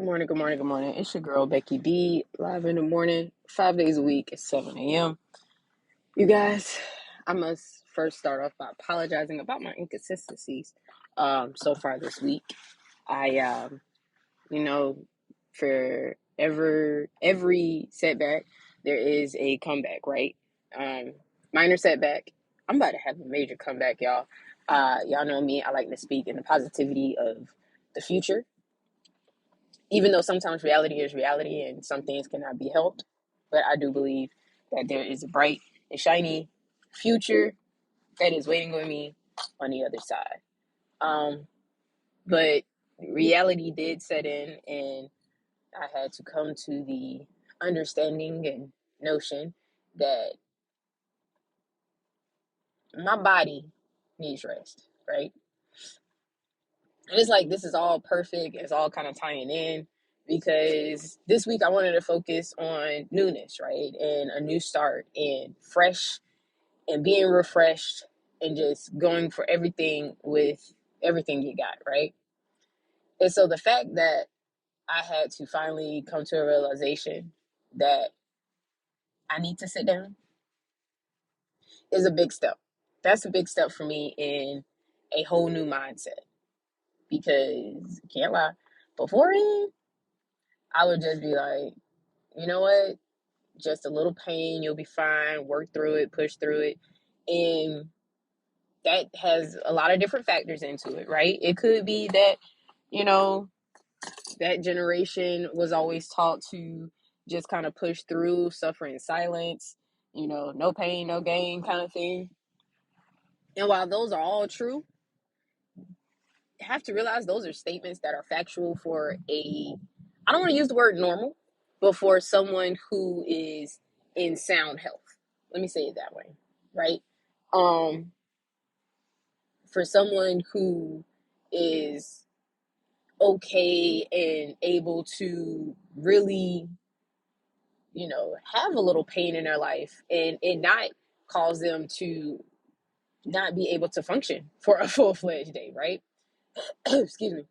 morning, good morning, good morning. It's your girl Becky B, live in the morning, 5 days a week at 7 a.m. You guys, I must first start off by apologizing about my inconsistencies so far this week. I you know, for every setback, there is a comeback, right? Minor setback. I'm about to have a major comeback, y'all. Y'all know me, I like to speak in the positivity of the future, even though sometimes reality is reality and some things cannot be helped. But I do believe that there is a bright and shiny future that is waiting on me on the other side. But reality did set in, and I had to come to the understanding and notion that my body needs rest, right? And it's like this is all perfect. It's all kind of tying in because this week I wanted to focus on newness, right? And a new start and fresh and being refreshed and just going for everything with everything you got, right? And so the fact that I had to finally come to a realization that I need to sit down is a big step. That's a big step for me in a whole new mindset because can't lie, beforehand I would just be like, you know what? Just a little pain, you'll be fine. Work through it, push through it. And that has a lot of different factors into it, right? It could be that, you know, that generation was always taught to just kind of push through, suffer in silence, no pain, no gain kind of thing. And while those are all true, you have to realize those are statements that are factual for I don't want to use the word normal, but for someone who is in sound health. Let me say it that way, right? For someone who is okay and able to really, have a little pain in their life and it not cause them to not be able to function for a full-fledged day, right? Excuse me.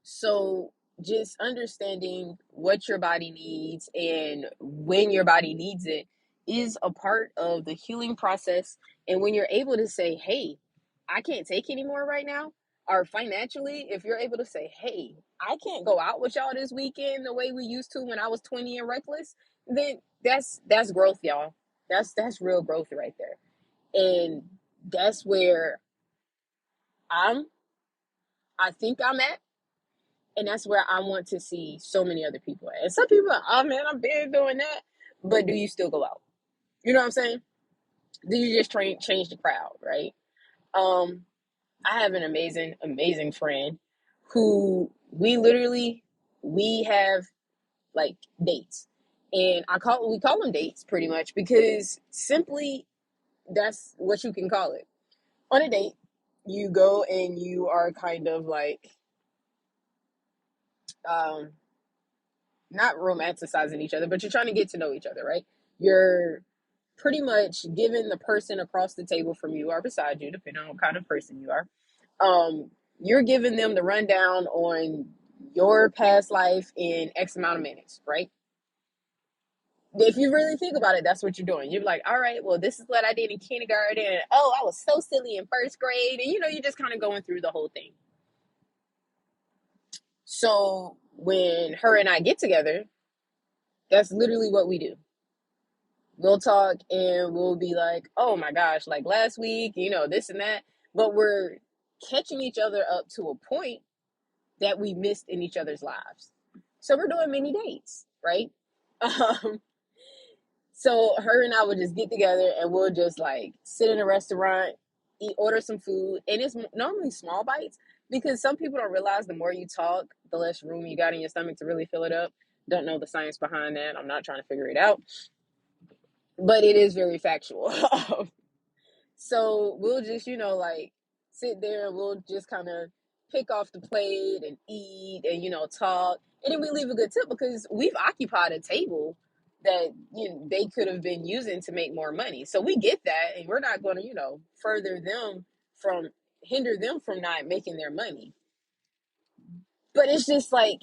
So just understanding what your body needs and when your body needs it is a part of the healing process. And when you're able to say, hey, I can't take anymore right now, or financially, if you're able to say, hey, I can't go out with y'all this weekend the way we used to when I was 20 and reckless, then that's growth, y'all. That's real growth right there. And that's where I'm I think I'm at. And that's where I want to see so many other people at. And some people are, oh man, I've been doing that. But do you still go out? You know what I'm saying? Do you just change the crowd, right? I have an amazing, amazing friend who we have like dates. And we call them dates pretty much because simply that's what you can call it. On a date, you go and you are kind of like um not romanticizing each other, but you're trying to get to know each other, right? You're pretty much giving the person across the table from you or beside you, depending on what kind of person you are, you're giving them the rundown on your past life in X amount of minutes, right? If you really think about it, that's what you're doing. You're like, all right, well, this is what I did in kindergarten. And, oh, I was so silly in first grade. And, you're just kind of going through the whole thing. So when her and I get together, that's literally what we do. We'll talk and we'll be like, oh my gosh, like last week, this and that. But we're catching each other up to a point that we missed in each other's lives. So we're doing mini dates, right? Um, so her and I would just get together and we'll just like sit in a restaurant, order some food. And it's normally small bites because some people don't realize the more you talk, the less room you got in your stomach to really fill it up. Don't know the science behind that. I'm not trying to figure it out, but it is very factual. So we'll just, like sit there and we'll just kind of pick off the plate and eat and, talk. And then we leave a good tip because we've occupied a table that they could have been using to make more money. So we get that and we're not going to, hinder them from not making their money. But it's just like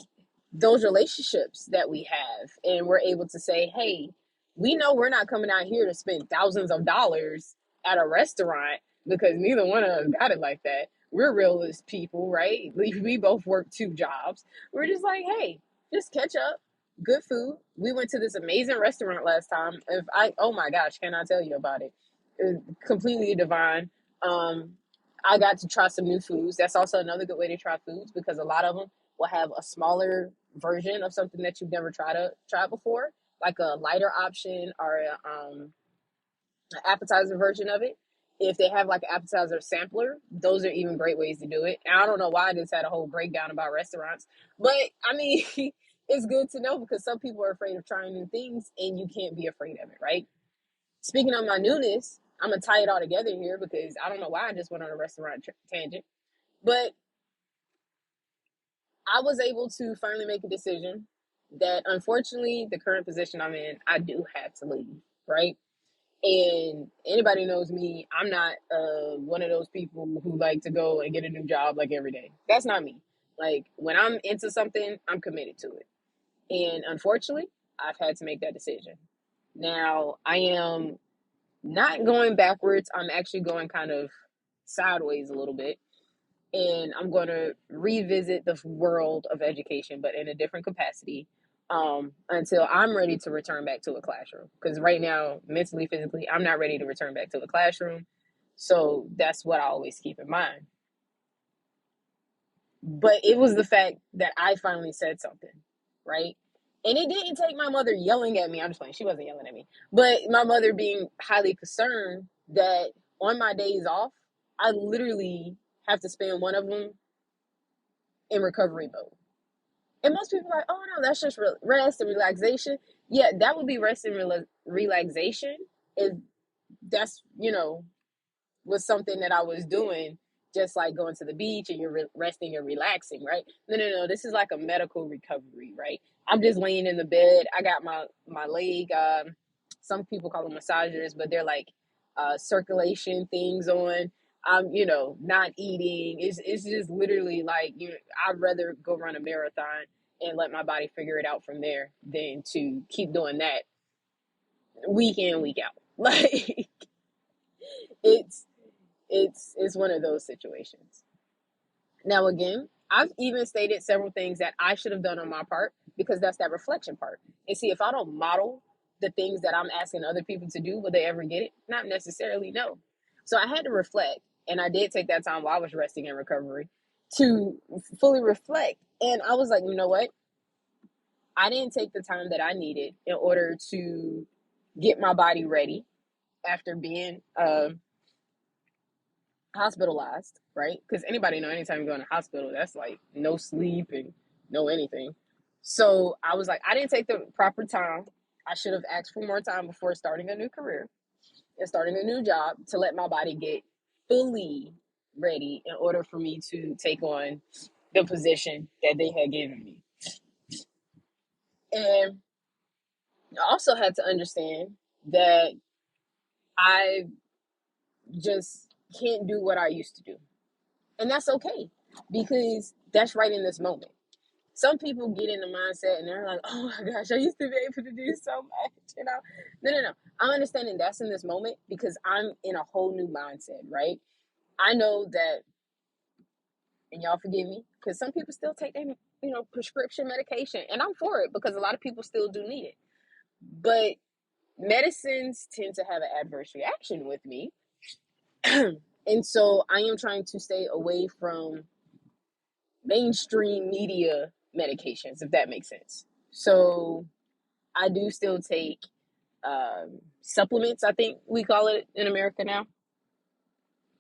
those relationships that we have, and we're able to say, hey, we know we're not coming out here to spend thousands of dollars at a restaurant because neither one of us got it like that. We're realist people, right? We both work two jobs. We're just like, hey, just catch up. Good food. We went to this amazing restaurant last time. Oh my gosh, can I tell you about it? It was completely divine. Um, I got to try some new foods. That's also another good way to try foods because a lot of them will have a smaller version of something that you've never tried before, like a lighter option or an appetizer version of it. If they have like an appetizer sampler, those are even great ways to do it. And I don't know why I just had a whole breakdown about restaurants, but I mean, it's good to know because some people are afraid of trying new things, and you can't be afraid of it, right? Speaking of my newness, I'm gonna tie it all together here because I don't know why I just went on a restaurant tangent, but I was able to finally make a decision that unfortunately the current position I'm in, I do have to leave, right? And anybody knows me, I'm not one of those people who like to go and get a new job like every day. That's not me. Like when I'm into something, I'm committed to it. And unfortunately, I've had to make that decision. Now, I am not going backwards. I'm actually going kind of sideways a little bit, and I'm going to revisit the world of education, but in a different capacity, until I'm ready to return back to a classroom. Because right now, mentally, physically, I'm not ready to return back to a classroom. So that's what I always keep in mind. But it was the fact that I finally said something, right? And it didn't take my mother yelling at me. I'm just playing. She wasn't yelling at me. But my mother being highly concerned that on my days off, I literally have to spend one of them in recovery mode. And most people are like, oh no, that's just rest and relaxation. Yeah, that would be rest and relaxation if that's, was something that I was doing, just like going to the beach and you're resting and relaxing, right? No, no, no. This is like a medical recovery, right? I'm just laying in the bed. I got my leg. Some people call them massagers, but they're like circulation things on. I'm, not eating. It's just literally like I'd rather go run a marathon and let my body figure it out from there than to keep doing that week in, week out. Like it's it's one of those situations. Now again, I've even stated several things that I should have done on my part because that's that reflection part. And see, if I don't model the things that I'm asking other people to do, will they ever get it? Not necessarily, no. So I had to reflect, and I did take that time while I was resting in recovery to fully reflect. And I was like, you know what? I didn't take the time that I needed in order to get my body ready after being hospitalized, right? Because anybody know anytime you go in a hospital, that's like no sleep and no anything. So I was like, I didn't take the proper time. I should have asked for more time before starting a new career and starting a new job to let my body get fully ready in order for me to take on the position that they had given me. And I also had to understand that I just can't do what I used to do. And that's okay because that's right in this moment. Some people get in the mindset and they're like, oh my gosh, I used to be able to do so much. No, no, no. I'm understanding that's in this moment because I'm in a whole new mindset, right? I know that, and y'all forgive me, because some people still take their, prescription medication, and I'm for it because a lot of people still do need it. But medicines tend to have an adverse reaction with me. And so I am trying to stay away from mainstream media medications, if that makes sense. So I do still take supplements, I think we call it in America now,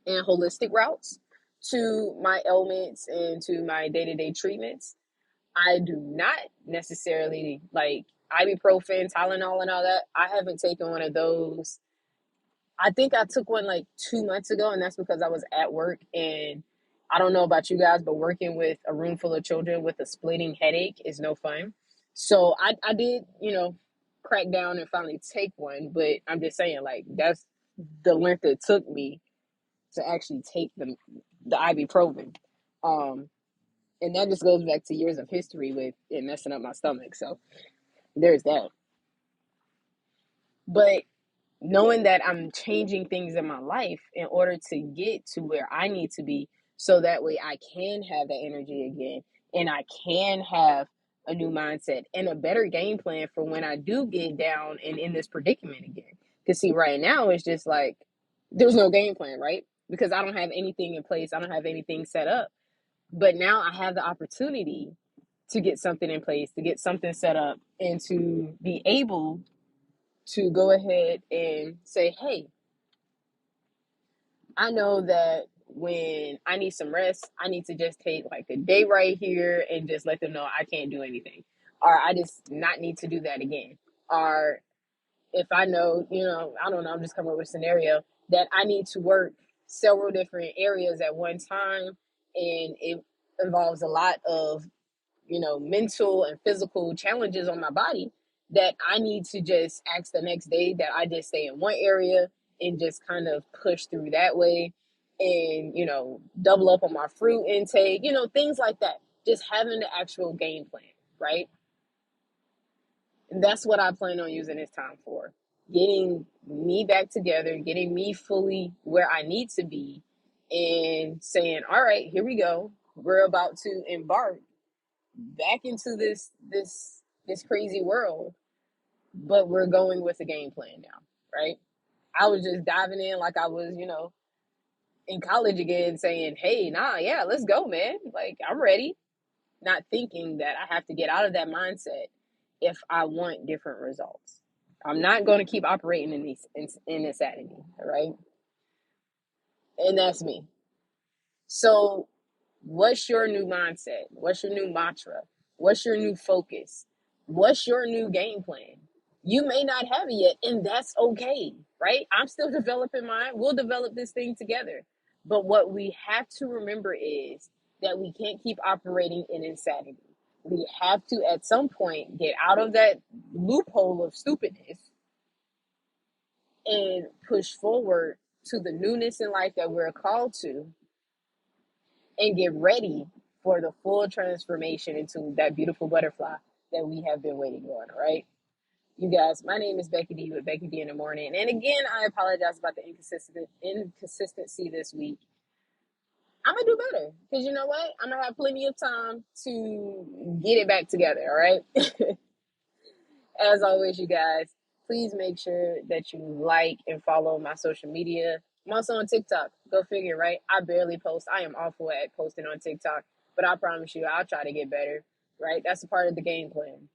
and holistic routes to my ailments and to my day to day treatments. I do not necessarily like ibuprofen, Tylenol, and all that. I haven't taken one of those. I think I took one like 2 months ago, and that's because I was at work. And I don't know about you guys, but working with a room full of children with a splitting headache is no fun. So I did, crack down and finally take one. But I'm just saying, like, that's the length it took me to actually take the ibuprofen. Um, And that just goes back to years of history with it messing up my stomach. So there's that. But knowing that I'm changing things in my life in order to get to where I need to be, so that way I can have that energy again and I can have a new mindset and a better game plan for when I do get down and in this predicament again. Because, see, right now it's just like there's no game plan, right? Because I don't have anything in place, I don't have anything set up. But now I have the opportunity to get something in place, to get something set up, and to be able to go ahead and say, hey, I know that when I need some rest, I need to just take like a day right here and just let them know I can't do anything. Or I just not need to do that again. Or if I know, I don't know, I'm just coming up with a scenario that I need to work several different areas at one time, and it involves a lot of mental and physical challenges on my body, that I need to just ask the next day that I just stay in one area and just kind of push through that way, and double up on my fruit intake, things like that. Just having the actual game plan, right? And that's what I plan on using this time for. Getting me back together, getting me fully where I need to be, and saying, all right, here we go. We're about to embark back into this crazy world, but we're going with a game plan now, right? I was just diving in like I was, in college again, saying, hey, nah, yeah, let's go, man. Like, I'm ready. Not thinking that I have to get out of that mindset if I want different results. I'm not going to keep operating in insanity, right? And that's me. So what's your new mindset? What's your new mantra? What's your new focus? What's your new game plan? You may not have it yet, and that's okay, right? I'm still developing mine. We'll develop this thing together. But what we have to remember is that we can't keep operating in insanity. We have to, at some point, get out of that loophole of stupidness and push forward to the newness in life that we're called to, and get ready for the full transformation into that beautiful butterfly that we have been waiting on, right? You guys, my name is Becky D with Becky D in the Morning. And again, I apologize about the inconsistency this week. I'm going to do better because you know what? I'm going to have plenty of time to get it back together, all right? As always, you guys, please make sure that you like and follow my social media. I'm also on TikTok. Go figure, right? I barely post. I am awful at posting on TikTok, but I promise you, I'll try to get better, right? That's a part of the game plan.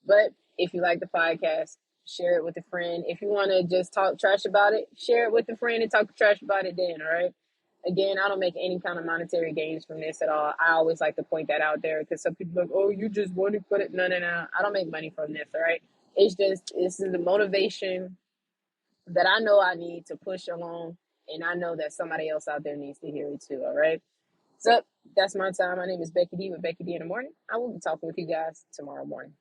But if you like the podcast, share it with a friend. If you want to just talk trash about it, share it with a friend and talk trash about it then, all right? Again, I don't make any kind of monetary gains from this at all. I always like to point that out there because some people are like, oh, you just want to put it. No, no, no. I don't make money from this, all right? It's just, this is the motivation that I know I need to push along, and I know that somebody else out there needs to hear it too, all right? So that's my time. My name is Becky D with Becky D in the Morning. I will be talking with you guys tomorrow morning.